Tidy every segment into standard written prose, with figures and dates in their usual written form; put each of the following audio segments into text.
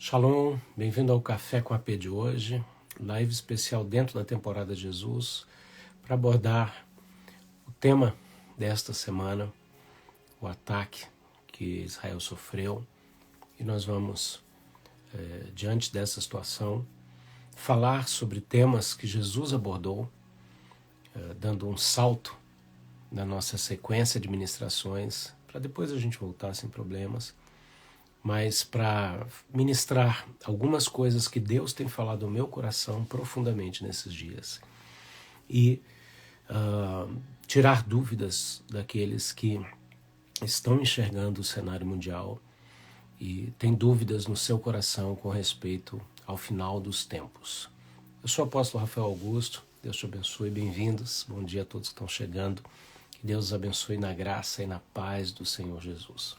Shalom, bem-vindo ao Café com a P de hoje, live especial dentro da temporada Jesus, para abordar o tema desta semana, o ataque que Israel sofreu. E nós vamos, diante dessa situação, falar sobre temas que Jesus abordou, dando um salto na nossa sequência de ministrações, para depois a gente voltar sem problemas, mas para ministrar algumas coisas que Deus tem falado ao meu coração profundamente nesses dias e tirar dúvidas daqueles que estão enxergando o cenário mundial e têm dúvidas no seu coração com respeito ao final dos tempos. Eu sou o apóstolo Rafael Augusto, Deus te abençoe, bem-vindos, bom dia a todos que estão chegando, que Deus os abençoe na graça e na paz do Senhor Jesus.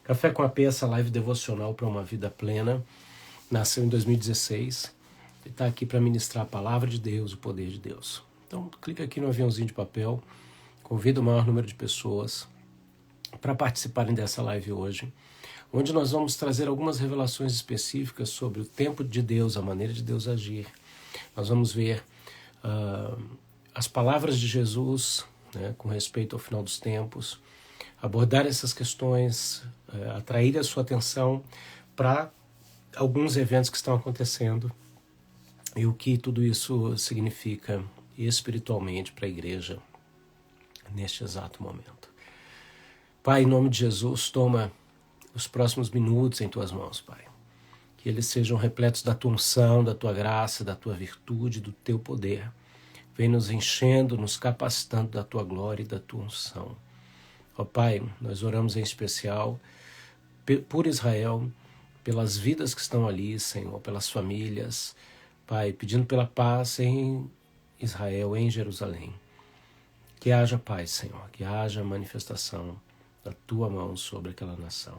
Café com a P, essa live devocional para uma vida plena, nasceu em 2016 e está aqui para ministrar a palavra de Deus, o poder de Deus. Então, clica aqui no aviãozinho de papel, convida o maior número de pessoas para participarem dessa live hoje, onde nós vamos trazer algumas revelações específicas sobre o tempo de Deus, a maneira de Deus agir. Nós vamos ver as palavras de Jesus, né, com respeito ao final dos tempos, abordar essas questões, atrair a sua atenção para alguns eventos que estão acontecendo e o que tudo isso significa espiritualmente para a igreja neste exato momento. Pai, em nome de Jesus, toma os próximos minutos em tuas mãos, Pai. Que eles sejam repletos da tua unção, da tua graça, da tua virtude, do teu poder. Vem nos enchendo, nos capacitando da tua glória e da tua unção. Ó Pai, nós oramos em especial por Israel, pelas vidas que estão ali, Senhor, pelas famílias, Pai, pedindo pela paz em Israel, em Jerusalém. Que haja paz, Senhor, que haja manifestação da tua mão sobre aquela nação.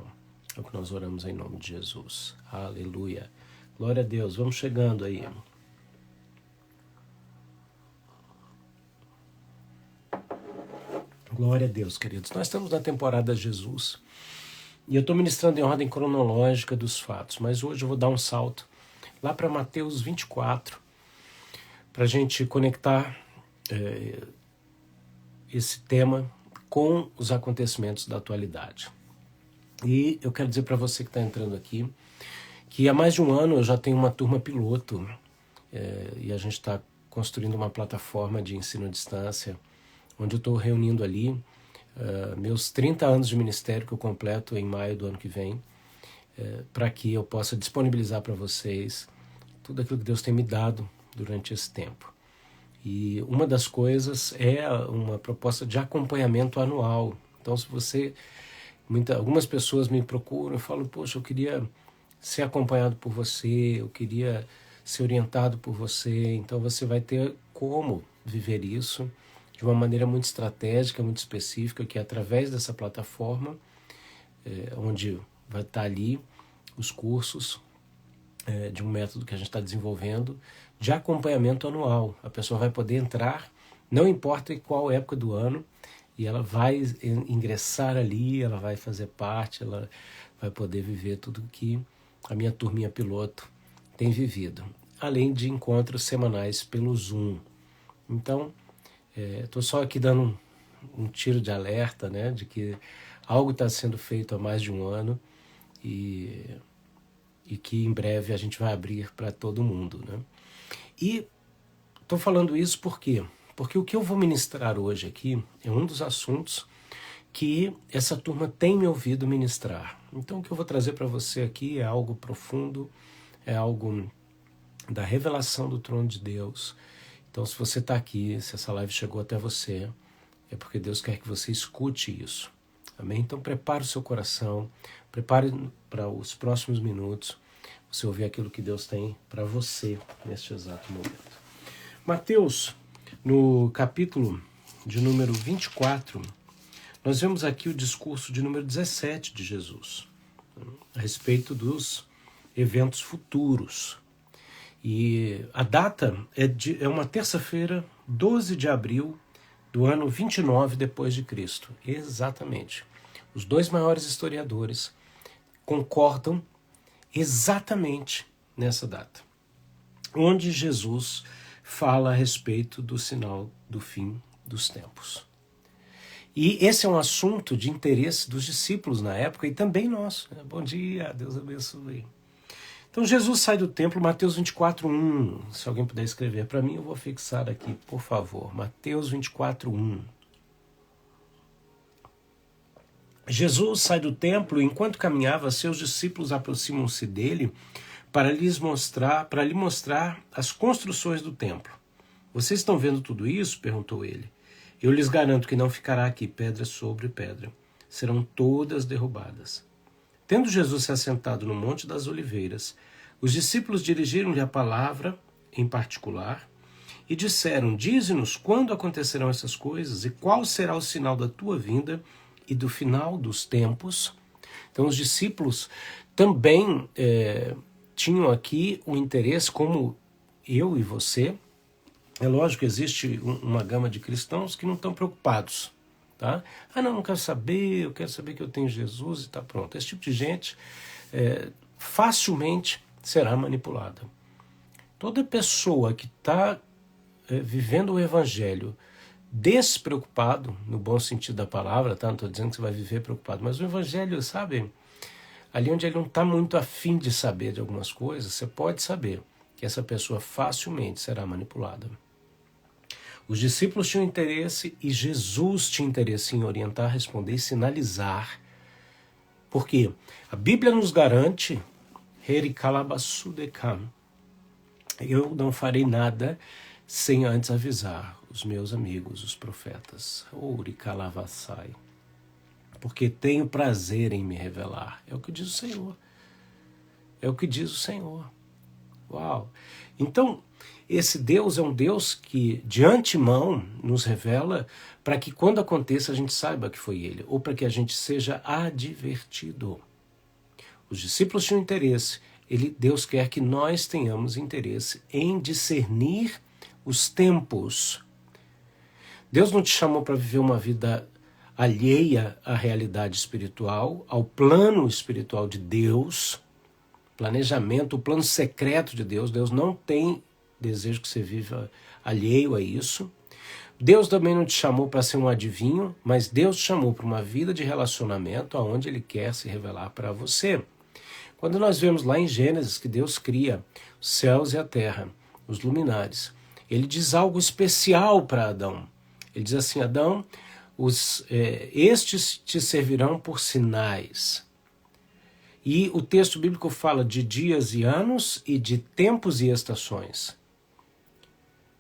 É o que nós oramos em nome de Jesus. Aleluia. Glória a Deus. Vamos chegando aí. Glória a Deus, queridos. Nós estamos na temporada Jesus e eu estou ministrando em ordem cronológica dos fatos, mas hoje eu vou dar um salto lá para Mateus 24 para a gente conectar esse tema com os acontecimentos da atualidade. E eu quero dizer para você que está entrando aqui que há mais de um ano eu já tenho uma turma piloto e a gente está construindo uma plataforma de ensino à distância onde eu estou reunindo ali meus 30 anos de ministério que eu completo em maio do ano que vem, para que eu possa disponibilizar para vocês tudo aquilo que Deus tem me dado durante esse tempo. E uma das coisas é uma proposta de acompanhamento anual. Então, se você... algumas pessoas me procuram e falam, poxa, eu queria ser acompanhado por você, eu queria ser orientado por você. Então, você vai ter como viver isso de uma maneira muito estratégica, muito específica, que é através dessa plataforma, onde vai estar ali os cursos de um método que a gente está desenvolvendo, de acompanhamento anual. A pessoa vai poder entrar, não importa em qual época do ano, e ela vai ingressar ali, ela vai fazer parte, ela vai poder viver tudo que a minha turminha piloto tem vivido, além de encontros semanais pelo Zoom. Então, estou só aqui dando um tiro de alerta, né, de que algo está sendo feito há mais de um ano e que em breve a gente vai abrir para todo mundo, né? E estou falando isso por quê? Porque o que eu vou ministrar hoje aqui é um dos assuntos que essa turma tem me ouvido ministrar. Então o que eu vou trazer para você aqui é algo profundo, é algo da revelação do trono de Deus. Então se você está aqui, se essa live chegou até você, é porque Deus quer que você escute isso. Amém? Então prepare o seu coração, prepare para os próximos minutos, você ouvir aquilo que Deus tem para você neste exato momento. Mateus, no capítulo de número 24, nós vemos aqui o discurso de número 17 de Jesus, a respeito dos eventos futuros. E a data é uma terça-feira, 12 de abril do ano 29 depois de Cristo. Exatamente. Os dois maiores historiadores concordam exatamente nessa data, onde Jesus fala a respeito do sinal do fim dos tempos. E esse é um assunto de interesse dos discípulos na época e também nosso. Bom dia, Deus abençoe. Então Jesus sai do templo, Mateus 24:1. Se alguém puder escrever para mim, eu vou fixar aqui, por favor. Mateus 24:1. Jesus sai do templo e enquanto caminhava, seus discípulos aproximam-se dele para lhe mostrar as construções do templo. Vocês estão vendo tudo isso? Perguntou ele. Eu lhes garanto que não ficará aqui pedra sobre pedra. Serão todas derrubadas. Tendo Jesus se assentado no Monte das Oliveiras, os discípulos dirigiram-lhe a palavra em particular e disseram: Dize-nos quando acontecerão essas coisas e qual será o sinal da tua vinda e do final dos tempos. Então os discípulos também tinham aqui um interesse, como eu e você. É lógico que existe uma gama de cristãos que não estão preocupados. Tá? Não quero saber, eu quero saber que eu tenho Jesus e está pronto. Esse tipo de gente facilmente será manipulada. Toda pessoa que está vivendo o evangelho despreocupado, no bom sentido da palavra, tá? Não estou dizendo que você vai viver preocupado, mas o evangelho, sabe, ali onde ele não está muito afim de saber de algumas coisas, você pode saber que essa pessoa facilmente será manipulada. Os discípulos tinham interesse e Jesus tinha interesse em orientar, responder e sinalizar. Porque a Bíblia nos garante, eu não farei nada sem antes avisar os meus amigos, os profetas. Porque tenho prazer em me revelar. É o que diz o Senhor. É o que diz o Senhor. Uau! Então, esse Deus é um Deus que de antemão nos revela para que quando aconteça a gente saiba que foi Ele, ou para que a gente seja advertido. Os discípulos tinham interesse, Deus quer que nós tenhamos interesse em discernir os tempos. Deus não te chamou para viver uma vida alheia à realidade espiritual, ao plano espiritual de Deus, planejamento, o plano secreto de Deus. Deus não tem desejo que você viva alheio a isso. Deus também não te chamou para ser um adivinho, mas Deus te chamou para uma vida de relacionamento onde Ele quer se revelar para você. Quando nós vemos lá em Gênesis que Deus cria os céus e a terra, os luminares, Ele diz algo especial para Adão. Ele diz assim: Adão, estes te servirão por sinais. E o texto bíblico fala de dias e anos e de tempos e estações.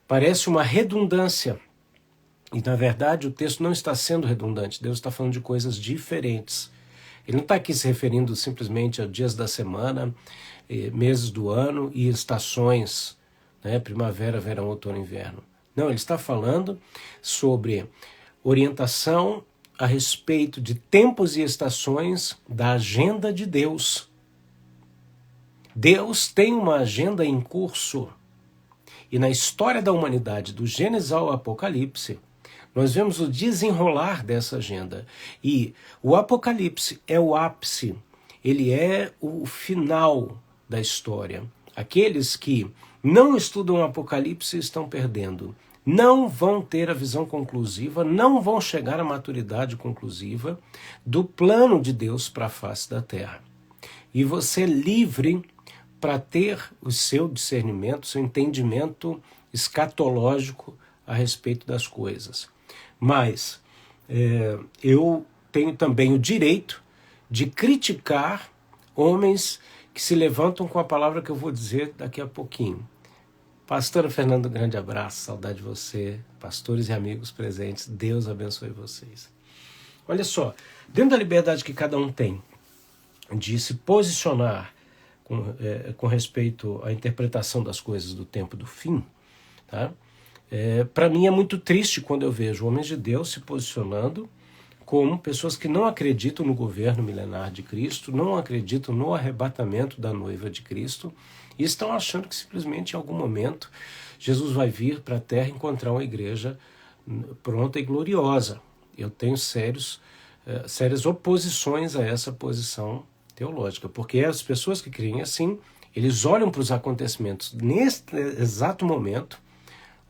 Parece uma redundância. E, na verdade, o texto não está sendo redundante. Deus está falando de coisas diferentes. Ele não está aqui se referindo simplesmente a dias da semana, meses do ano e estações, né? Primavera, verão, outono, inverno. Não, ele está falando sobre orientação a respeito de tempos e estações da agenda de Deus. Deus tem uma agenda em curso. E na história da humanidade, do Gênesis ao Apocalipse, nós vemos o desenrolar dessa agenda. E o Apocalipse é o ápice, ele é o final da história. Aqueles que não estudam o Apocalipse estão perdendo. Não vão ter a visão conclusiva, não vão chegar à maturidade conclusiva do plano de Deus para a face da terra. E você é livre para ter o seu discernimento, seu entendimento escatológico a respeito das coisas. Mas eu tenho também o direito de criticar homens que se levantam com a palavra que eu vou dizer daqui a pouquinho. Pastora Fernando, grande abraço, saudade de você, pastores e amigos presentes, Deus abençoe vocês. Olha só, dentro da liberdade que cada um tem de se posicionar com respeito à interpretação das coisas do tempo do fim, tá? Para mim é muito triste quando eu vejo homens de Deus se posicionando como pessoas que não acreditam no governo milenar de Cristo, não acreditam no arrebatamento da noiva de Cristo e estão achando que simplesmente em algum momento Jesus vai vir para a terra e encontrar uma igreja pronta e gloriosa. Eu tenho sérias oposições a essa posição teológica, porque as pessoas que creem assim, eles olham para os acontecimentos neste exato momento,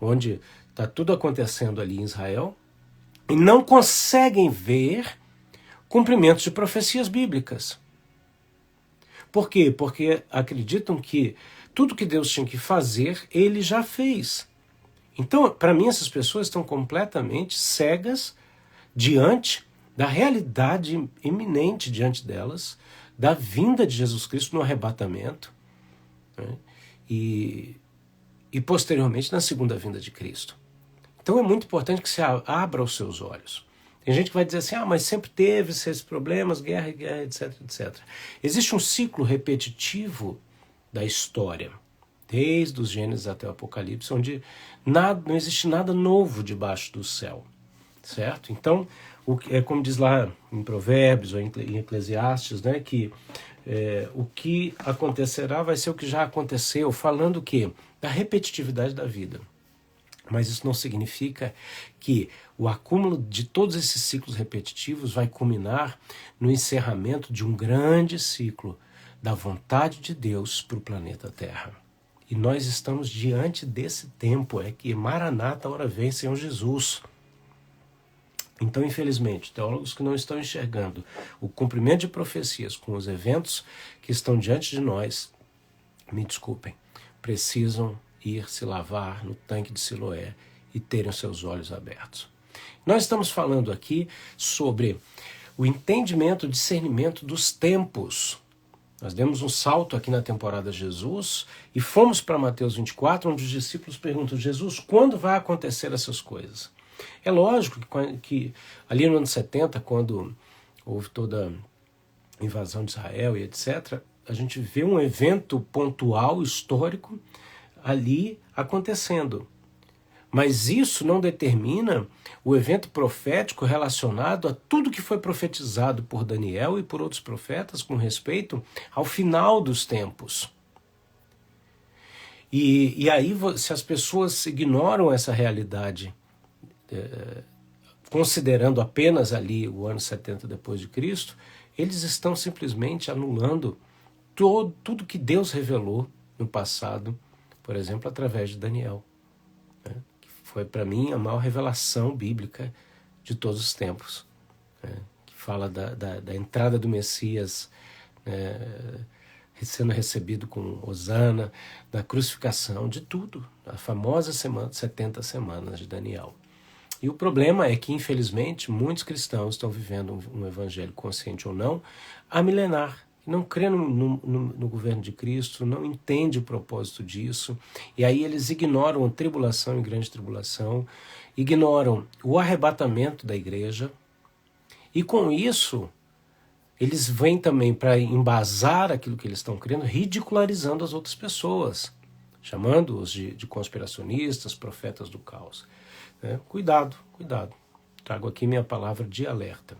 onde está tudo acontecendo ali em Israel, e não conseguem ver cumprimentos de profecias bíblicas. Por quê? Porque acreditam que tudo que Deus tinha que fazer, ele já fez. Então, para mim, essas pessoas estão completamente cegas diante da realidade iminente diante delas, da vinda de Jesus Cristo no arrebatamento, né? e posteriormente na segunda vinda de Cristo. Então é muito importante que você abra os seus olhos. Tem gente que vai dizer assim, mas sempre teve esses problemas, guerra, etc, etc. Existe um ciclo repetitivo da história, desde os Gênesis até o Apocalipse, onde não existe nada novo debaixo do céu, certo? Então, é como diz lá em Provérbios ou em Eclesiastes, né, que o que acontecerá vai ser o que já aconteceu, falando o quê? Da repetitividade da vida. Mas isso não significa que o acúmulo de todos esses ciclos repetitivos vai culminar no encerramento de um grande ciclo da vontade de Deus para o planeta Terra. E nós estamos diante desse tempo, que Maranata, ora vem, Senhor Jesus. Então, infelizmente, teólogos que não estão enxergando o cumprimento de profecias com os eventos que estão diante de nós, me desculpem, precisam ir se lavar no tanque de Siloé e terem os seus olhos abertos. Nós estamos falando aqui sobre o entendimento, o discernimento dos tempos. Nós demos um salto aqui na temporada Jesus e fomos para Mateus 24, onde os discípulos perguntam, Jesus, quando vai acontecer essas coisas? É lógico que ali no ano 70, quando houve toda a invasão de Israel e etc., a gente vê um evento pontual, histórico, ali acontecendo. Mas isso não determina o evento profético relacionado a tudo que foi profetizado por Daniel e por outros profetas com respeito ao final dos tempos. E aí, se as pessoas ignoram essa realidade, considerando apenas ali o ano 70 depois de Cristo, eles estão simplesmente anulando tudo que Deus revelou no passado, por exemplo, através de Daniel, né? Que foi para mim a maior revelação bíblica de todos os tempos, né? Que fala da entrada do Messias, sendo recebido com Hosana, da crucificação, de tudo, a famosa 70 semanas de Daniel. E o problema é que, infelizmente, muitos cristãos estão vivendo um evangelho, consciente ou não, há milenar. Não crê no governo de Cristo, não entende o propósito disso, e aí eles ignoram a tribulação e grande tribulação, ignoram o arrebatamento da igreja, e com isso eles vêm também para embasar aquilo que eles estão crendo, ridicularizando as outras pessoas, chamando-os de conspiracionistas, profetas do caos. Cuidado, cuidado. Trago aqui minha palavra de alerta.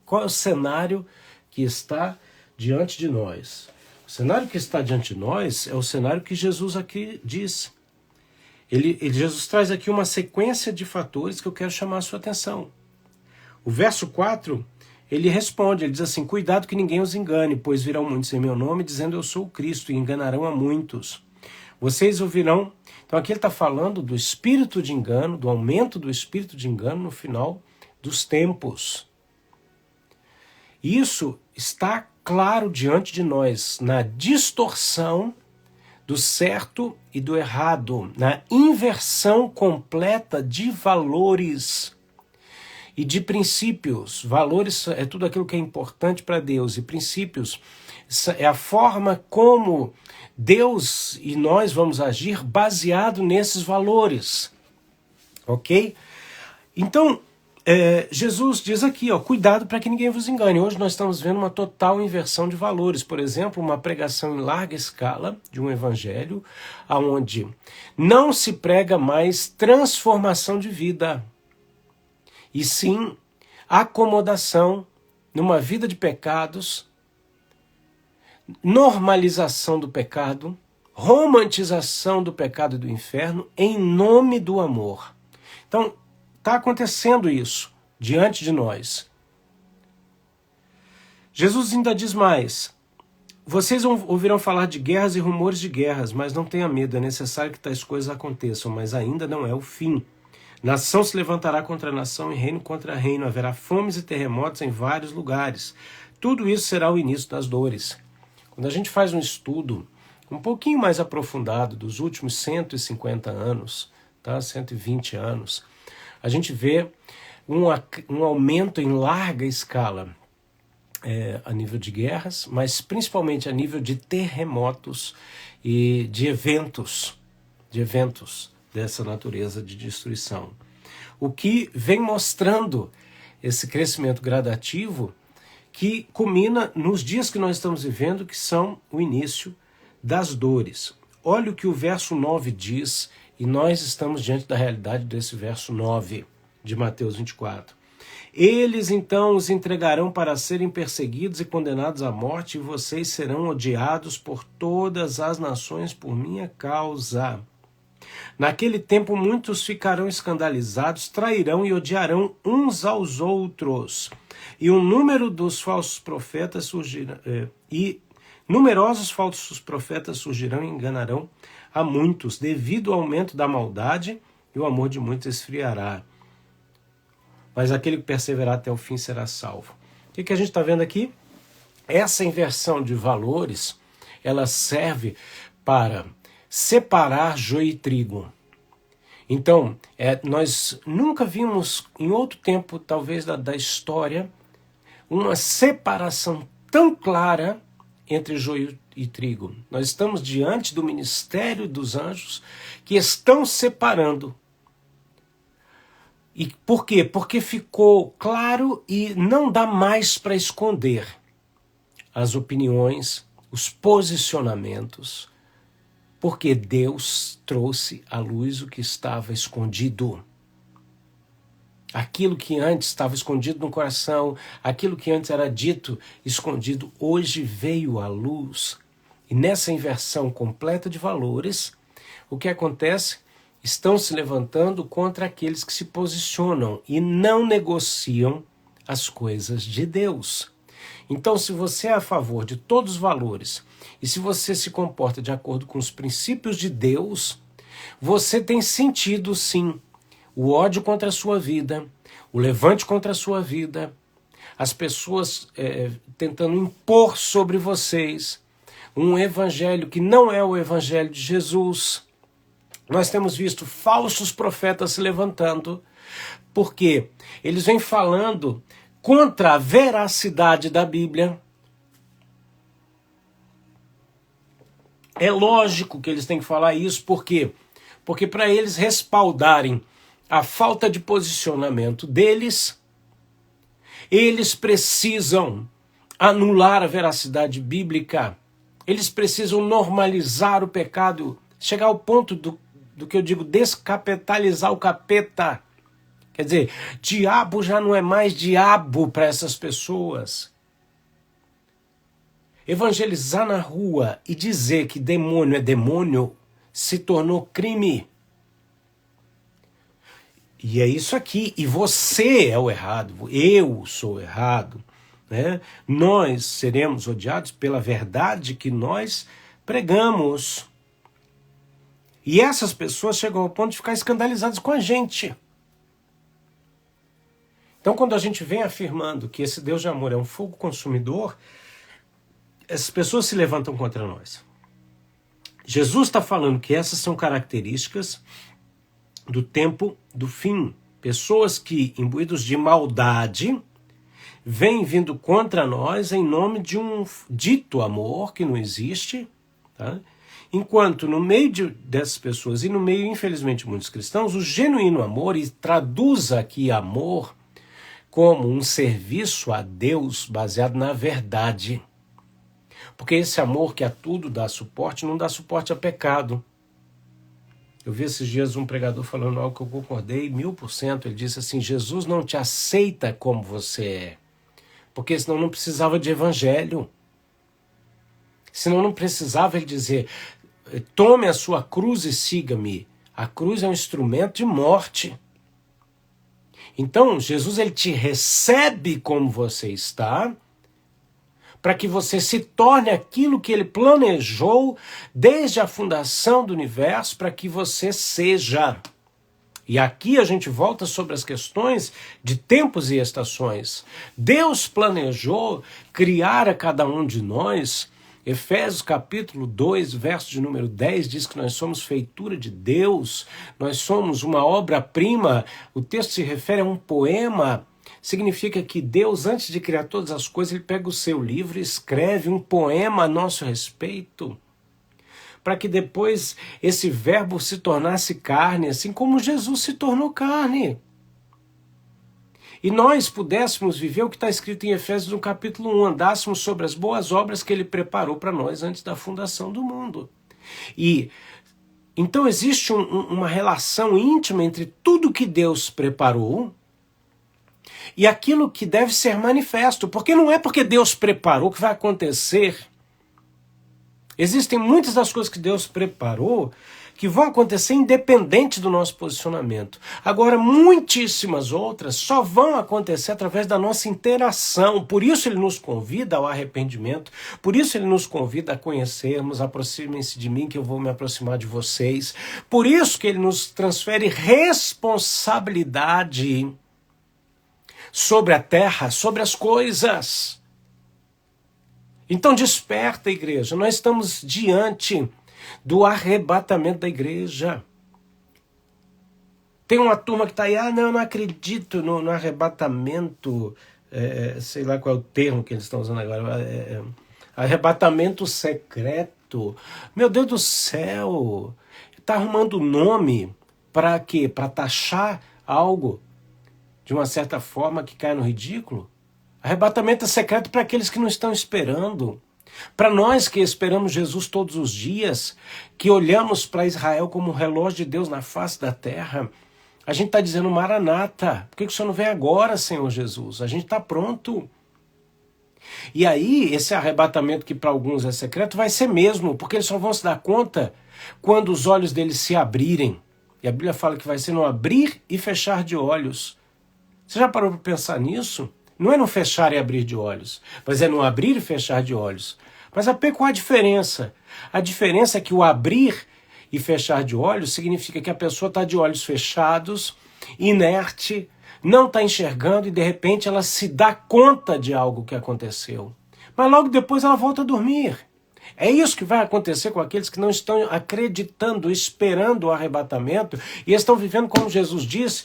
Qual é o cenário que está diante de nós? O cenário que está diante de nós é o cenário que Jesus aqui diz. Jesus traz aqui uma sequência de fatores que eu quero chamar a sua atenção. O verso 4, ele responde, ele diz assim, cuidado que ninguém os engane, pois virão muitos em meu nome, dizendo eu sou o Cristo, e enganarão a muitos. Vocês ouvirão. Então aqui ele está falando do espírito de engano, do aumento do espírito de engano no final dos tempos. Isso está claro diante de nós, na distorção do certo e do errado, na inversão completa de valores e de princípios. Valores é tudo aquilo que é importante para Deus, e princípios é a forma como Deus e nós vamos agir baseado nesses valores, ok? Então, Jesus diz aqui, cuidado para que ninguém vos engane. Hoje nós estamos vendo uma total inversão de valores. Por exemplo, uma pregação em larga escala de um evangelho, onde não se prega mais transformação de vida, e sim acomodação numa vida de pecados, normalização do pecado, romantização do pecado e do inferno em nome do amor. Então, está acontecendo isso diante de nós. Jesus ainda diz mais: vocês ouvirão falar de guerras e rumores de guerras, mas não tenha medo, é necessário que tais coisas aconteçam, mas ainda não é o fim. Nação se levantará contra nação e reino contra reino, haverá fomes e terremotos em vários lugares. Tudo isso será o início das dores. Quando a gente faz um estudo um pouquinho mais aprofundado dos últimos 150 anos, tá? 120 anos, a gente vê um aumento em larga escala a nível de guerras, mas principalmente a nível de terremotos e de eventos dessa natureza de destruição. O que vem mostrando esse crescimento gradativo que culmina nos dias que nós estamos vivendo, que são o início das dores. Olha o que o verso 9 diz, e nós estamos diante da realidade desse verso 9 de Mateus 24. Eles então os entregarão para serem perseguidos e condenados à morte, e vocês serão odiados por todas as nações por minha causa. Naquele tempo muitos ficarão escandalizados, trairão e odiarão uns aos outros. E o número dos falsos profetas surgirá, e numerosos falsos profetas surgirão e enganarão a muitos, devido ao aumento da maldade, e o amor de muitos esfriará. Mas aquele que perseverar até o fim será salvo. O que a gente está vendo aqui? Essa inversão de valores, ela serve para separar joio e trigo. Então, nós nunca vimos, em outro tempo, talvez da história, uma separação tão clara entre joio e trigo. Nós estamos diante do ministério dos anjos que estão separando. E por quê? Porque ficou claro e não dá mais para esconder as opiniões, os posicionamentos, porque Deus trouxe à luz o que estava escondido. Aquilo que antes estava escondido no coração, aquilo que antes era dito escondido, hoje veio à luz. E nessa inversão completa de valores, o que acontece? Estão se levantando contra aqueles que se posicionam e não negociam as coisas de Deus. Então, se você é a favor de todos os valores e se você se comporta de acordo com os princípios de Deus, você tem sentido, sim, o ódio contra a sua vida, o levante contra a sua vida, as pessoas tentando impor sobre vocês um evangelho que não é o evangelho de Jesus. Nós temos visto falsos profetas se levantando, porque eles vêm falando contra a veracidade da Bíblia. É lógico que eles têm que falar isso, por quê? Porque para eles respaldarem a falta de posicionamento deles, eles precisam anular a veracidade bíblica, eles precisam normalizar o pecado, chegar ao ponto do que eu digo, descapitalizar o capeta. Quer dizer, diabo já não é mais diabo para essas pessoas. Evangelizar na rua e dizer que demônio é demônio se tornou crime. E é isso aqui. E você é o errado, eu sou o errado, né? Nós seremos odiados pela verdade que nós pregamos. E essas pessoas chegam ao ponto de ficar escandalizadas com a gente. Então, quando a gente vem afirmando que esse Deus de amor é um fogo consumidor, essas pessoas se levantam contra nós. Jesus está falando que essas são características do tempo do fim. Pessoas que, imbuídos de maldade, vêm vindo contra nós em nome de um dito amor que não existe, tá? Enquanto no meio dessas pessoas e no meio, infelizmente, muitos cristãos, o genuíno amor, e traduz aqui amor como um serviço a Deus baseado na verdade. Porque esse amor que a tudo dá suporte, não dá suporte a pecado. Eu vi esses dias um pregador falando algo que eu concordei 1000%. Ele disse assim: Jesus não te aceita como você é, porque senão não precisava de evangelho. Senão não precisava ele dizer: tome a sua cruz e siga-me. A cruz é um instrumento de morte. Então, Jesus ele te recebe como você está, para que você se torne aquilo que ele planejou desde a fundação do universo para que você seja. E aqui a gente volta sobre as questões de tempos e estações. Deus planejou criar a cada um de nós. Efésios capítulo 2, verso de número 10, diz que nós somos feitura de Deus, nós somos uma obra-prima. O texto se refere a um poema. Significa que Deus, antes de criar todas as coisas, ele pega o seu livro e escreve um poema a nosso respeito, para que depois esse verbo se tornasse carne, assim como Jesus se tornou carne. E nós pudéssemos viver o que está escrito em Efésios no capítulo 1, andássemos sobre as boas obras que ele preparou para nós antes da fundação do mundo. E então existe uma relação íntima entre tudo que Deus preparou e aquilo que deve ser manifesto, porque não é porque Deus preparou que vai acontecer. Existem muitas das coisas que Deus preparou que vão acontecer independente do nosso posicionamento. Agora, muitíssimas outras só vão acontecer através da nossa interação. Por isso ele nos convida ao arrependimento, por isso ele nos convida a conhecermos, aproximem-se de mim que eu vou me aproximar de vocês. Por isso que ele nos transfere responsabilidade sobre a terra, sobre as coisas. Então desperta, igreja, nós estamos diante do arrebatamento da igreja. Tem uma turma que está aí, não, eu não acredito no arrebatamento, sei lá qual é o termo que eles estão usando agora, arrebatamento secreto. Meu Deus do céu, está arrumando nome para quê? Para taxar algo de uma certa forma que cai no ridículo? Arrebatamento é secreto para aqueles que não estão esperando. Para nós que esperamos Jesus todos os dias, que olhamos para Israel como o relógio de Deus na face da terra, a gente está dizendo, Maranata, por que o Senhor não vem agora, Senhor Jesus? A gente está pronto. E aí, esse arrebatamento que para alguns é secreto, vai ser mesmo, porque eles só vão se dar conta quando os olhos deles se abrirem. E a Bíblia fala que vai ser no abrir e fechar de olhos. Você já parou para pensar nisso? Não é no fechar e abrir de olhos, mas é no abrir e fechar de olhos. Mas qual a diferença? A diferença é que o abrir e fechar de olhos significa que a pessoa está de olhos fechados, inerte, não está enxergando e de repente ela se dá conta de algo que aconteceu. Mas logo depois ela volta a dormir. É isso que vai acontecer com aqueles que não estão acreditando, esperando o arrebatamento e estão vivendo, como Jesus disse,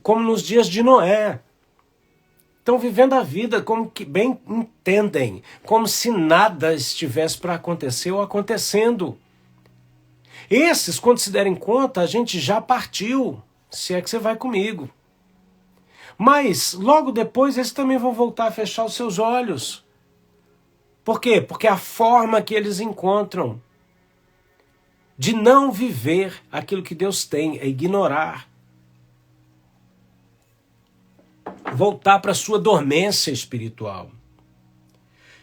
como nos dias de Noé. Estão vivendo a vida como que bem entendem, como se nada estivesse para acontecer ou acontecendo. Esses, quando se derem conta, a gente já partiu, se é que você vai comigo. Mas, logo depois, eles também vão voltar a fechar os seus olhos. Por quê? Porque a forma que eles encontram de não viver aquilo que Deus tem é ignorar. Voltar para a sua dormência espiritual.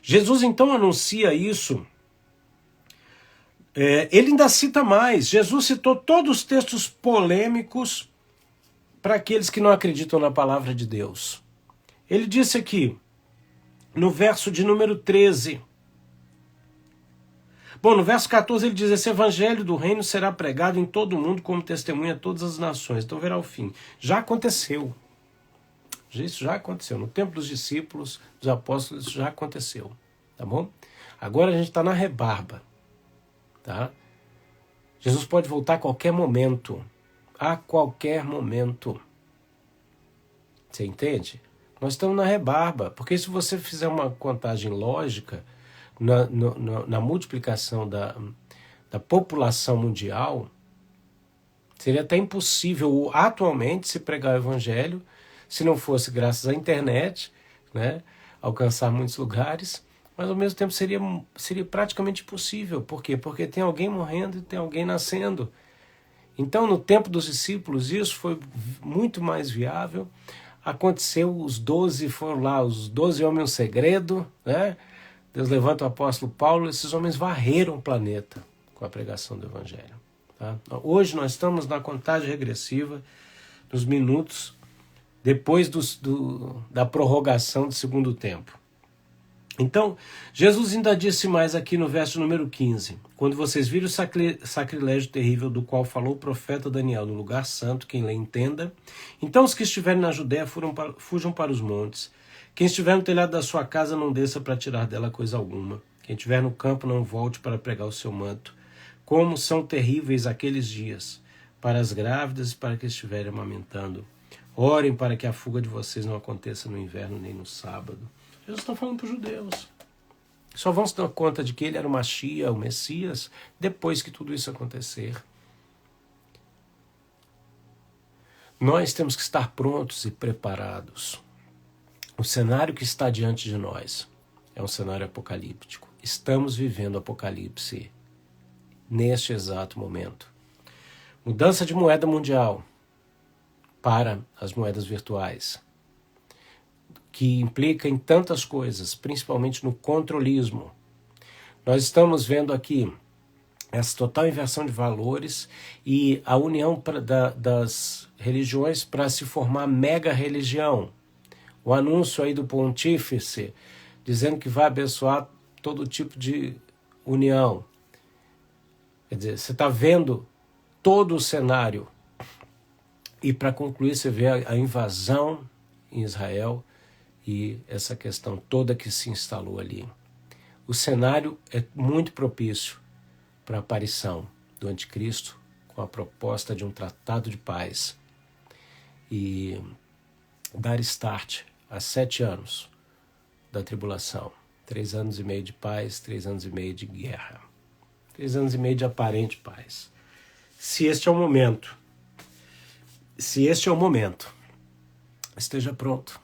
Jesus então anuncia isso. Ele ainda cita mais. Jesus citou todos os textos polêmicos para aqueles que não acreditam na palavra de Deus. Ele disse aqui, no verso de número 13. Bom, no verso 14 ele diz, esse evangelho do reino será pregado em todo o mundo como testemunha a todas as nações. Então verá o fim. Já aconteceu. Isso já aconteceu. No tempo dos discípulos, dos apóstolos, isso já aconteceu. Tá bom? Agora a gente está na rebarba. Tá? Jesus pode voltar a qualquer momento. A qualquer momento. Você entende? Nós estamos na rebarba. Porque se você fizer uma contagem lógica na multiplicação da população mundial, seria até impossível atualmente se pregar o evangelho se não fosse graças à internet, né, alcançar muitos lugares, mas ao mesmo tempo seria praticamente impossível. Por quê? Porque tem alguém morrendo e tem alguém nascendo. Então, no tempo dos discípulos, isso foi muito mais viável. Aconteceu, os 12 foram lá, os 12 homens um segredo, né? Deus levanta o apóstolo Paulo, esses homens varreram o planeta com a pregação do evangelho. Tá? Hoje nós estamos na contagem regressiva, nos minutos depois da prorrogação do segundo tempo. Então, Jesus ainda disse mais aqui no verso número 15: quando vocês virem o sacrilégio terrível do qual falou o profeta Daniel no lugar santo, quem lê entenda, então os que estiverem na Judéia fujam para os montes. Quem estiver no telhado da sua casa não desça para tirar dela coisa alguma. Quem estiver no campo não volte para pregar o seu manto. Como são terríveis aqueles dias para as grávidas e para que estiverem amamentando. Orem para que a fuga de vocês não aconteça no inverno nem no sábado. Jesus está falando para os judeus. Só vão se dar conta de que ele era o Mashiach, o Messias, depois que tudo isso acontecer. Nós temos que estar prontos e preparados. O cenário que está diante de nós é um cenário apocalíptico. Estamos vivendo Apocalipse neste exato momento. Mudança de moeda mundial para as moedas virtuais, que implica em tantas coisas, principalmente no controlismo. Nós estamos vendo aqui essa total inversão de valores e a união das religiões para se formar mega religião. O anúncio aí do pontífice dizendo que vai abençoar todo tipo de união. Quer dizer, você está vendo todo o cenário. E para concluir, você vê a invasão em Israel e essa questão toda que se instalou ali. O cenário é muito propício para a aparição do anticristo com a proposta de um tratado de paz e dar start a 7 anos da tribulação. 3 anos e meio de paz, 3 anos e meio de guerra. 3 anos e meio de aparente paz. Se este é o momento, esteja pronto.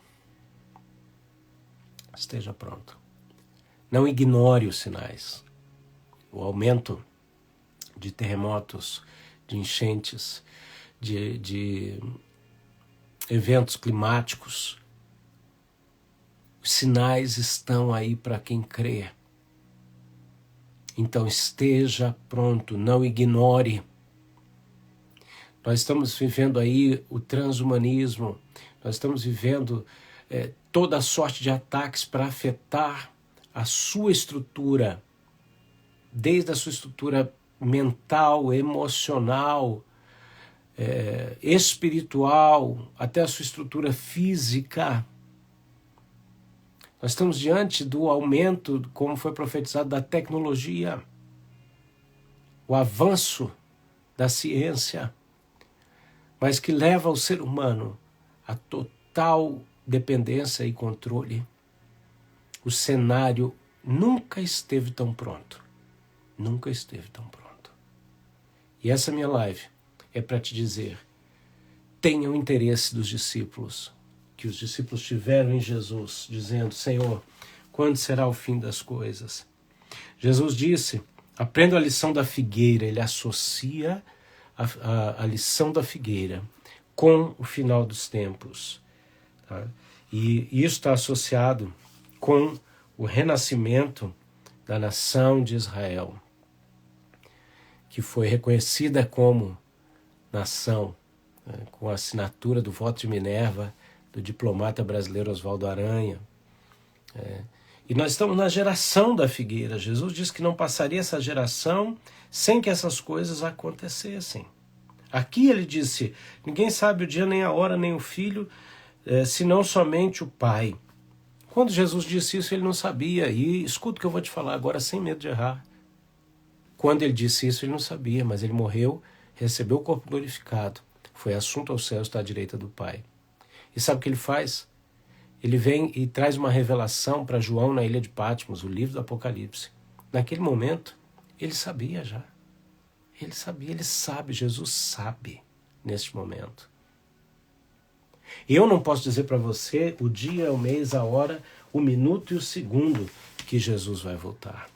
Esteja pronto. Não ignore os sinais. O aumento de terremotos, de enchentes, de eventos climáticos. Os sinais estão aí para quem crê. Então esteja pronto, não ignore. Nós estamos vivendo aí o transhumanismo, nós estamos vivendo toda a sorte de ataques para afetar a sua estrutura, desde a sua estrutura mental, emocional, espiritual, até a sua estrutura física. Nós estamos diante do aumento, como foi profetizado, da tecnologia, o avanço da ciência, mas que leva o ser humano a total dependência e controle. O cenário nunca esteve tão pronto. Nunca esteve tão pronto. E essa minha live é para te dizer, tenha o interesse dos discípulos, que os discípulos tiveram em Jesus, dizendo, Senhor, quando será o fim das coisas? Jesus disse, aprenda a lição da figueira, ele associa a lição da figueira com o final dos tempos. Tá? E isso está associado com o renascimento da nação de Israel, que foi reconhecida como nação, com a assinatura do voto de Minerva, do diplomata brasileiro Oswaldo Aranha. E nós estamos na geração da figueira. Jesus disse que não passaria essa geração sem que essas coisas acontecessem. Aqui ele disse, ninguém sabe o dia, nem a hora, nem o filho, senão somente o Pai. Quando Jesus disse isso, ele não sabia. E escuta o que eu vou te falar agora, sem medo de errar. Quando ele disse isso, ele não sabia, mas ele morreu, recebeu o corpo glorificado, foi assunto aos céus, está à direita do Pai. E sabe o que ele faz? Ele vem e traz uma revelação para João na ilha de Patmos, o livro do Apocalipse. Naquele momento, ele sabia já. Ele sabia, ele sabe, Jesus sabe neste momento. Eu não posso dizer para você o dia, o mês, a hora, o minuto e o segundo que Jesus vai voltar.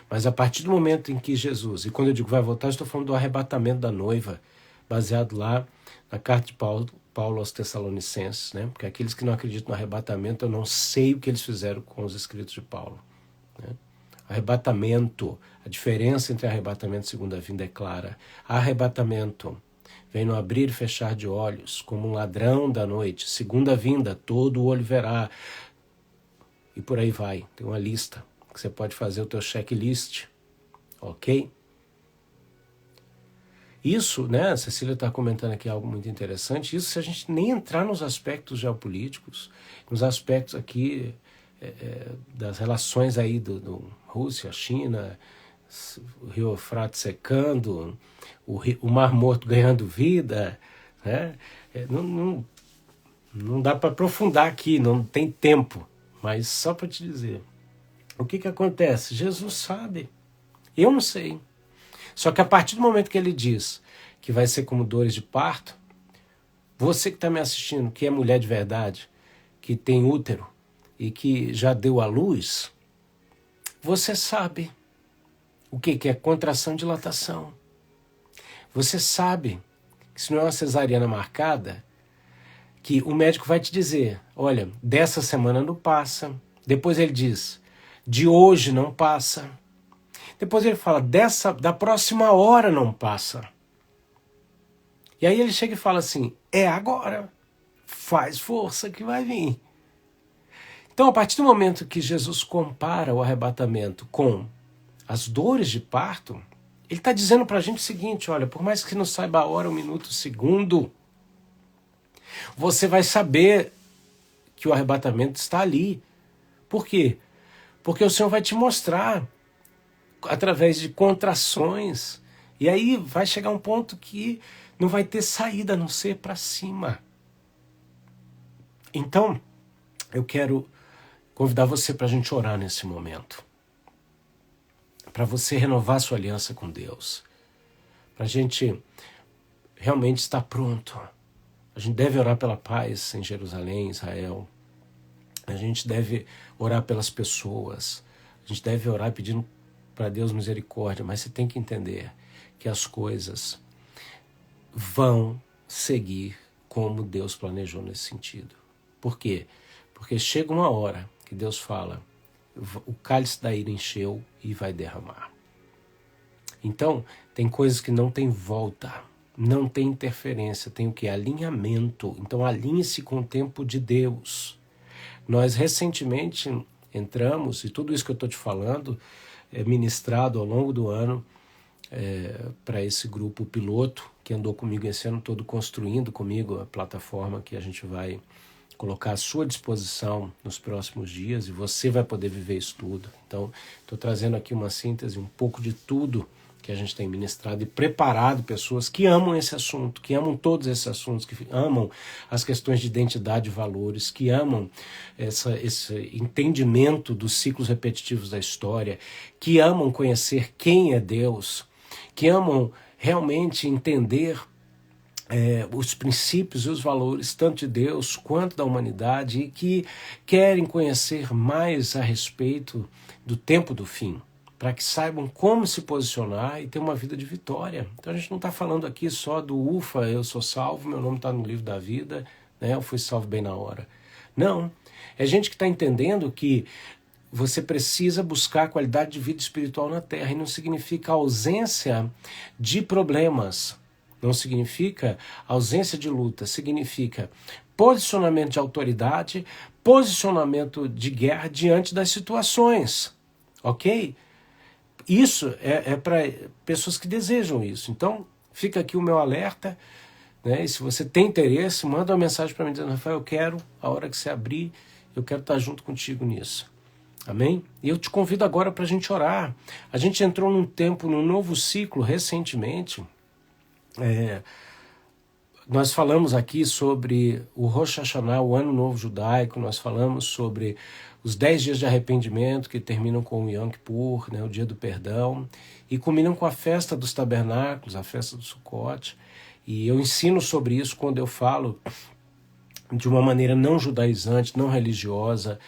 Mas a partir do momento em que Jesus, e quando eu digo vai voltar, eu estou falando do arrebatamento da noiva, baseado lá na carta de Paulo aos Tessalonicenses, né? Porque aqueles que não acreditam no arrebatamento, eu não sei o que eles fizeram com os escritos de Paulo. Né? Arrebatamento, a diferença entre arrebatamento e segunda vinda é clara. Arrebatamento vem no abrir e fechar de olhos, como um ladrão da noite. Segunda vinda, todo o olho verá. e por aí vai. Tem uma lista que você pode fazer o teu checklist, ok? Isso, né, a Cecília está comentando aqui algo muito interessante, isso se a gente nem entrar nos aspectos geopolíticos, nos aspectos aqui das relações aí do Rússia, China, o Rio Eufrates secando, o Mar Morto ganhando vida, né? Não dá para aprofundar aqui, não tem tempo, mas só para te dizer, o que acontece? Jesus sabe, eu não sei. Só que a partir do momento que ele diz que vai ser como dores de parto, você que está me assistindo, que é mulher de verdade, que tem útero e que já deu à luz, você sabe o que é contração e dilatação. Você sabe que se não é uma cesariana marcada, que o médico vai te dizer, olha, dessa semana não passa. Depois ele diz, de hoje não passa. Depois ele fala, da próxima hora não passa. E aí ele chega e fala assim, é agora, faz força que vai vir. Então, a partir do momento que Jesus compara o arrebatamento com as dores de parto, ele está dizendo para a gente o seguinte, olha, por mais que não saiba a hora, o minuto, o segundo, você vai saber que o arrebatamento está ali. Por quê? Porque o Senhor vai te mostrar através de contrações. E aí vai chegar um ponto que não vai ter saída a não ser para cima. Então, eu quero convidar você para a gente orar nesse momento. Para você renovar sua aliança com Deus. Para a gente realmente estar pronto. A gente deve orar pela paz em Jerusalém, Israel. A gente deve orar pelas pessoas. A gente deve orar pedindo para Deus misericórdia, mas você tem que entender que as coisas vão seguir como Deus planejou nesse sentido. Por quê? Porque chega uma hora que Deus fala, o cálice da ira encheu e vai derramar. Então, tem coisas que não tem volta, não tem interferência, tem o que? Alinhamento. Então, alinhe-se com o tempo de Deus. Nós recentemente entramos, e tudo isso que eu estou te falando é ministrado ao longo do ano para esse grupo piloto que andou comigo esse ano todo, construindo comigo a plataforma que a gente vai colocar à sua disposição nos próximos dias, e você vai poder viver isso tudo. Então, estou trazendo aqui uma síntese, um pouco de tudo que a gente tem ministrado e preparado pessoas que amam esse assunto, que amam todos esses assuntos, que amam as questões de identidade e valores, que amam esse entendimento dos ciclos repetitivos da história, que amam conhecer quem é Deus, que amam realmente entender os princípios e os valores tanto de Deus quanto da humanidade e que querem conhecer mais a respeito do tempo do fim, para que saibam como se posicionar e ter uma vida de vitória. Então a gente não está falando aqui só do ufa, eu sou salvo, meu nome está no livro da vida, né, eu fui salvo bem na hora. Não, é gente que está entendendo que você precisa buscar qualidade de vida espiritual na Terra, e não significa ausência de problemas, não significa ausência de luta, significa posicionamento de autoridade, posicionamento de guerra diante das situações, ok? Isso é para pessoas que desejam isso. Então, fica aqui o meu alerta, né? E se você tem interesse, manda uma mensagem para mim dizendo, Rafael, eu quero, a hora que você abrir, eu quero estar junto contigo nisso. Amém? E eu te convido agora para a gente orar. A gente entrou num novo ciclo recentemente. Nós falamos aqui sobre o Rosh Hashanah, o Ano Novo Judaico, nós falamos sobre os 10 dias de arrependimento que terminam com o Yom Kippur, né, o dia do perdão, e culminam com a festa dos tabernáculos, a festa do Sukkot. E eu ensino sobre isso quando eu falo de uma maneira não judaizante, não religiosa,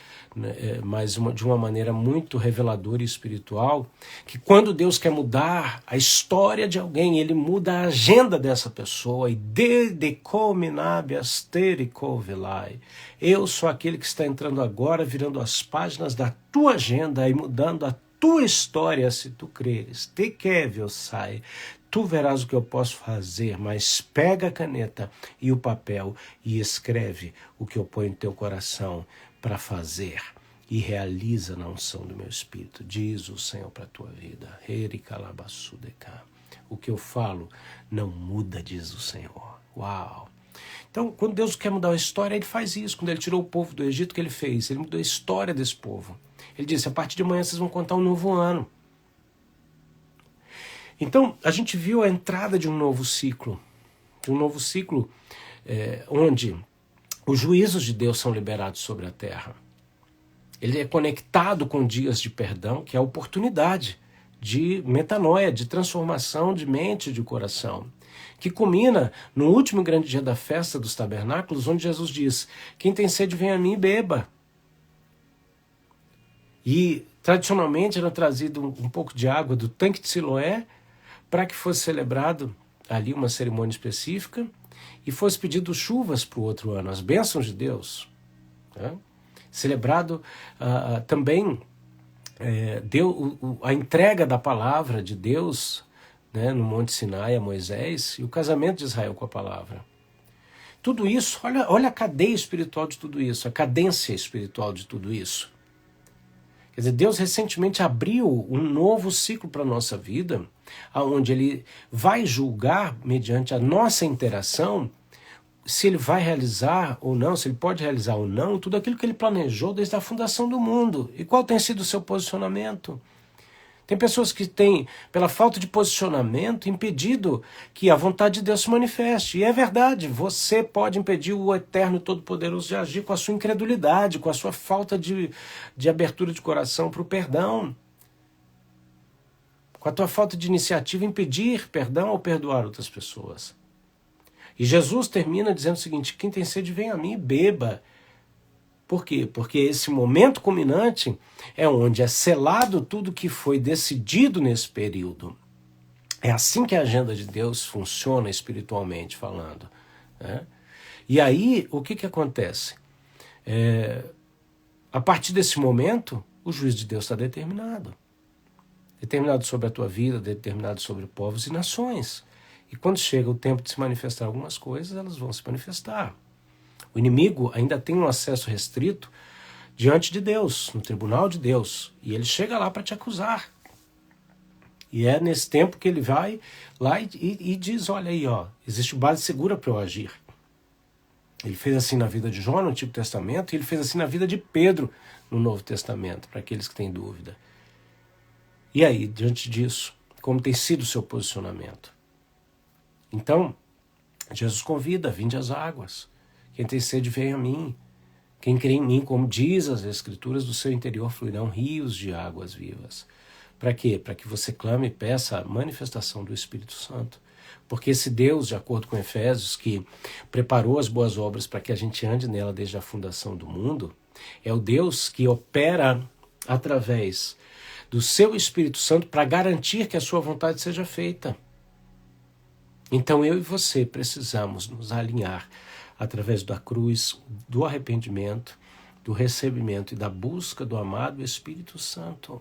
mas de uma maneira muito reveladora e espiritual, que quando Deus quer mudar a história de alguém, Ele muda a agenda dessa pessoa. E eu sou aquele que está entrando agora, virando as páginas da tua agenda e mudando a tua história, se tu creres. Te quer, sai. Tu verás o que eu posso fazer, mas pega a caneta e o papel e escreve o que eu ponho no teu coração para fazer. e realiza na unção do meu espírito, diz o Senhor para a tua vida. O que eu falo não muda, diz o Senhor. Uau! Então, quando Deus quer mudar a história, Ele faz isso. Quando Ele tirou o povo do Egito, o que Ele fez? Ele mudou a história desse povo. Ele disse, a partir de amanhã vocês vão contar um novo ano. Então, a gente viu a entrada de um novo ciclo. Onde os juízos de Deus são liberados sobre a terra. Ele é conectado com dias de perdão, que é a oportunidade de metanoia, de transformação de mente e de coração, que culmina no último grande dia da festa dos tabernáculos, onde Jesus diz, quem tem sede vem a mim e beba. E tradicionalmente era trazido um pouco de água do tanque de Siloé para que fosse celebrado ali uma cerimônia específica e fosse pedido chuvas para o outro ano, as bênçãos de Deus. Né? Celebrado também a entrega da palavra de Deus, né, no Monte Sinai a Moisés e o casamento de Israel com a palavra. Tudo isso, olha a cadeia espiritual de tudo isso, a cadência espiritual de tudo isso. Quer dizer, Deus recentemente abriu um novo ciclo para a nossa vida, onde Ele vai julgar, mediante a nossa interação, se Ele vai realizar ou não, se Ele pode realizar ou não, tudo aquilo que Ele planejou desde a fundação do mundo. E qual tem sido o seu posicionamento? Tem pessoas que têm, pela falta de posicionamento, impedido que a vontade de Deus se manifeste. E é verdade, você pode impedir o Eterno Todo-Poderoso de agir com a sua incredulidade, com a sua falta de abertura de coração para o perdão. Com a tua falta de iniciativa, impedir perdão ou perdoar outras pessoas. E Jesus termina dizendo o seguinte, quem tem sede vem a mim e beba. Por quê? Porque esse momento culminante é onde é selado tudo que foi decidido nesse período. É assim que a agenda de Deus funciona espiritualmente falando. Né? E aí, o que acontece? A partir desse momento, o juízo de Deus está determinado. Determinado sobre a tua vida, determinado sobre povos e nações. E quando chega o tempo de se manifestar algumas coisas, elas vão se manifestar. O inimigo ainda tem um acesso restrito diante de Deus, no tribunal de Deus. E ele chega lá para te acusar. E é nesse tempo que ele vai lá e diz, olha aí, existe base segura para eu agir. Ele fez assim na vida de Jó no Antigo Testamento e ele fez assim na vida de Pedro no Novo Testamento, para aqueles que têm dúvida. E aí, diante disso, como tem sido o seu posicionamento? Então, Jesus convida, vinde às águas. Quem tem sede, vem a mim. Quem crê em mim, como diz as Escrituras, do seu interior fluirão rios de águas vivas. Para quê? Para que você clame e peça a manifestação do Espírito Santo. Porque esse Deus, de acordo com Efésios, que preparou as boas obras para que a gente ande nela desde a fundação do mundo, é o Deus que opera através do seu Espírito Santo para garantir que a sua vontade seja feita. Então eu e você precisamos nos alinhar através da cruz, do arrependimento, do recebimento e da busca do amado Espírito Santo.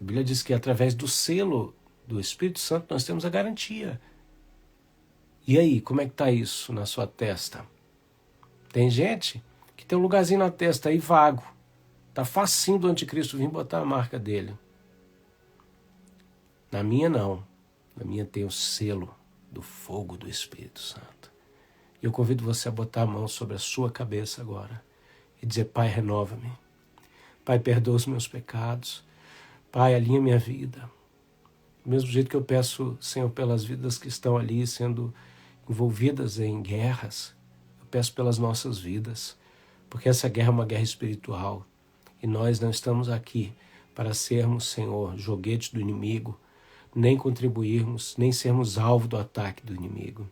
A Bíblia diz que através do selo do Espírito Santo nós temos a garantia. E aí, como é que está isso na sua testa? Tem gente que tem um lugarzinho na testa aí vago. Está facinho do anticristo vir botar a marca dele. Na minha não. Na minha tem o selo do fogo do Espírito Santo. E eu convido você a botar a mão sobre a sua cabeça agora e dizer, Pai, renova-me. Pai, perdoa os meus pecados. Pai, alinha minha vida. Do mesmo jeito que eu peço, Senhor, pelas vidas que estão ali sendo envolvidas em guerras, eu peço pelas nossas vidas, porque essa guerra é uma guerra espiritual. E nós não estamos aqui para sermos, Senhor, joguetes do inimigo, nem contribuirmos, nem sermos alvo do ataque do inimigo,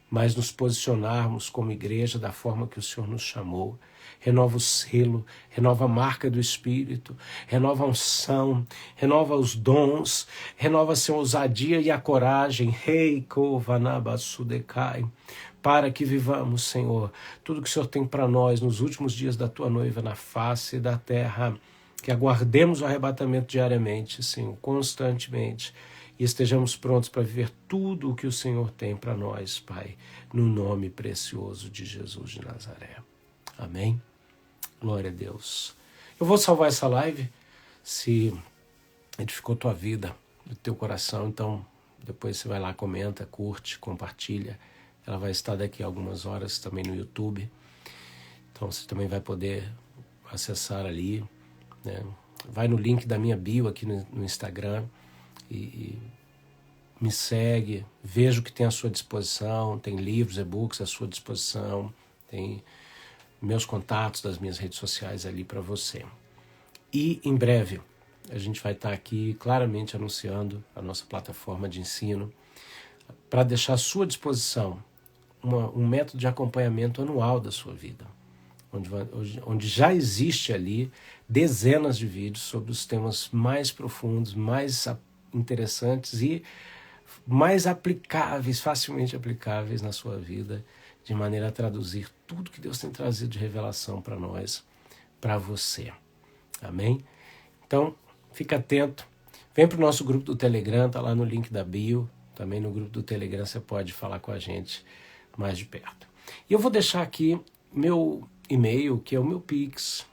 mas nos posicionarmos como igreja da forma que o Senhor nos chamou. Renova o selo, renova a marca do Espírito, renova a unção, renova os dons, renova a ousadia e a coragem, para que vivamos, Senhor, tudo que o Senhor tem para nós nos últimos dias da tua noiva na face da terra, que aguardemos o arrebatamento diariamente, Senhor, constantemente, e estejamos prontos para viver tudo o que o Senhor tem para nós, Pai, no nome precioso de Jesus de Nazaré. Amém? Glória a Deus. Eu vou salvar essa live se edificou tua vida, o teu coração, então depois você vai lá, comenta, curte, compartilha. Ela vai estar daqui a algumas horas também no YouTube, então você também vai poder acessar ali, né? Vai no link da minha bio aqui no Instagram e me segue, veja o que tem à sua disposição, tem livros, e-books à sua disposição, tem meus contatos das minhas redes sociais ali para você. E em breve a gente vai estar aqui claramente anunciando a nossa plataforma de ensino para deixar à sua disposição um método de acompanhamento anual da sua vida, onde já existe ali dezenas de vídeos sobre os temas mais profundos, mais interessantes e mais aplicáveis, facilmente aplicáveis na sua vida, de maneira a traduzir tudo que Deus tem trazido de revelação para nós, para você. Amém? Então, fica atento. Vem para o nosso grupo do Telegram, está lá no link da bio. Também no grupo do Telegram você pode falar com a gente mais de perto. E eu vou deixar aqui meu e-mail, que é o meu Pix.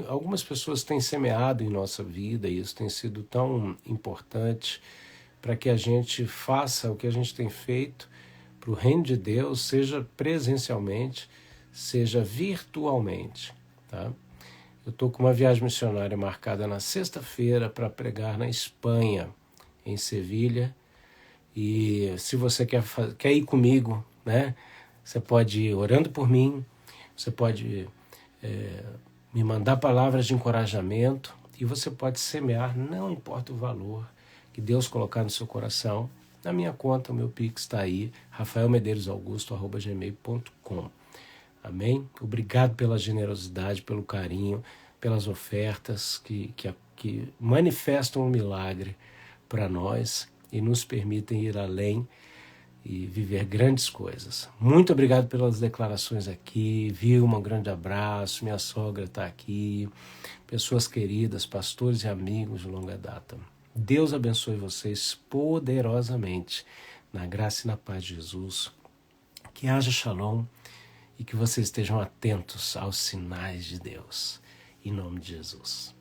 Algumas pessoas têm semeado em nossa vida e isso tem sido tão importante para que a gente faça o que a gente tem feito para o reino de Deus, seja presencialmente, seja virtualmente. Tá? Eu estou com uma viagem missionária marcada na sexta-feira para pregar na Espanha, em Sevilha. E se você quer ir comigo, né? Você pode ir orando por mim, você pode me mandar palavras de encorajamento e você pode semear, não importa o valor que Deus colocar no seu coração. Na minha conta, o meu Pix está aí, rafaelmedeiros.augusto@gmail.com. Amém? Obrigado pela generosidade, pelo carinho, pelas ofertas que manifestam um milagre para nós e nos permitem ir além e viver grandes coisas. Muito obrigado pelas declarações aqui. Vilma, um grande abraço. Minha sogra está aqui. Pessoas queridas, pastores e amigos de longa data. Deus abençoe vocês poderosamente, na graça e na paz de Jesus. Que haja shalom e que vocês estejam atentos aos sinais de Deus. Em nome de Jesus.